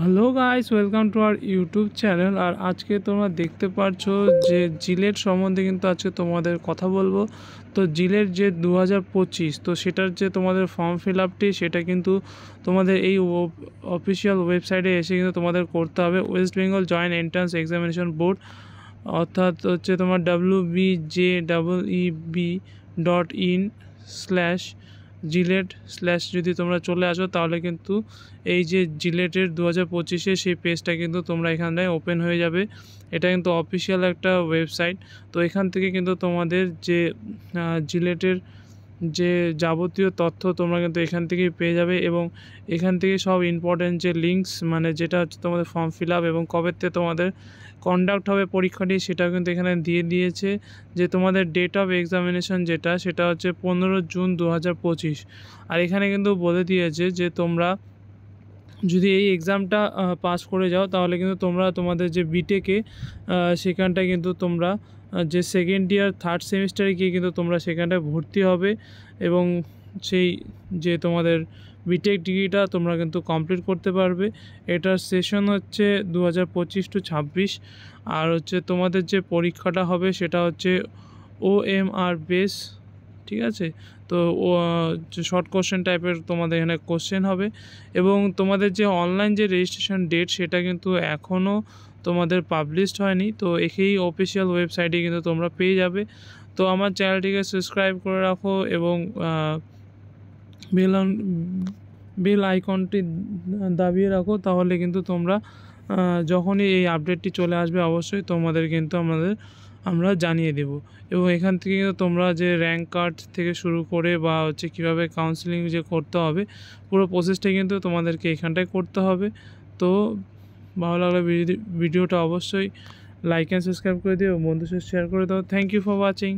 Hello guys, welcome to our YouTube channel. আর আজকে তোমরা দেখতে পাচ্ছো যে জিলেট সম্বন্ধে কিন্তু আজকে তোমাদের কথা বলবো। তো জিলেট যে 2025, তো সেটার যে তোমাদের ফর্ম ফিল আপটি সেটা কিন্তু তোমাদের এই অফিসিয়াল ওয়েবসাইটে এসে কিন্তু তোমাদের করতে হবে। West Bengal joint entrance examination board, অর্থাৎ হচ্ছে তোমার wbjeb.in/জিলেট/ যদি তোমরা চলে আসো তাহলে কিন্তু এই যে জিলেটের 2025 সেই পেজটা কিন্তু তোমরা এখানটায় ওপেন হয়ে যাবে। এটা কিন্তু অফিসিয়াল একটা ওয়েবসাইট। তো এখান থেকে কিন্তু তোমাদের যে জিলেটের যে যাবতীয় তথ্য তোমরা কিন্তু এখান থেকেই পেয়ে যাবে, এবং এখান থেকে সব ইম্পর্টেন্ট যে লিঙ্কস, মানে যেটা হচ্ছে তোমাদের ফর্ম ফিল আপ এবং কবে থেকে তোমাদের কন্ডাক্ট হবে পরীক্ষাটি, সেটাও কিন্তু এখানে দিয়ে দিয়েছে। যে তোমাদের ডেট অফ এক্সামিনেশন সেটা হচ্ছে 15 জুন 2025। আর এখানে কিন্তু বলে দিয়েছে যে তোমরা যদি এই এক্সামটা পাস করে যাও তাহলে কিন্তু তোমরা তোমাদের যে বিটেকে সেখানটায় কিন্তু তোমরা যে সেকেন্ড ইয়ার থার্ড সেমিস্টারে গিয়ে কিন্তু তোমরা সেখানটায় ভর্তি হবে, এবং সেই যে তোমাদের বিটেক ডিগ্রিটা তোমরা কিন্তু কমপ্লিট করতে পারবে। এটার সেশন হচ্ছে 2025-26। আর হচ্ছে তোমাদের যে পরীক্ষাটা হবে সেটা হচ্ছে OMR বেস, ঠিক আছে। তো শর্ট কোশ্চেন টাইপের তোমাদের এখানে কোশ্চেন হবে, এবং তোমাদের যে অনলাইন যে রেজিস্ট্রেশন ডেট সেটা কিন্তু এখনও তোমাদের পাবলিশড হয়নি। তো এই অফিসিয়াল ওয়েবসাইটে কিন্তু তোমরা পেয়ে যাবে। তো আমার চ্যানেলটিকে সাবস্ক্রাইব করে রাখো এবং বেল আইকনটি দাবিয়ে রাখো, তাহলে কিন্তু তোমরা যখনই এই আপডেটটি চলে আসবে অবশ্যই তোমাদের কিন্তু আমরা জানিয়ে দেব। এবং এখান থেকে কিন্তু তোমরা যে র্যাঙ্ক কার্ড থেকে শুরু করে বা হচ্ছে কীভাবে কাউন্সেলিং যে করতে হবে, পুরো প্রসেসটাই কিন্তু তোমাদেরকে এখানটায় করতে হবে। তো ভালো লাগলে ভিডিওটা অবশ্যই লাইক অ্যান্ড সাবস্ক্রাইব করে দিও, বন্ধুদের সাথে শেয়ার করে দাও। Thank you for watching.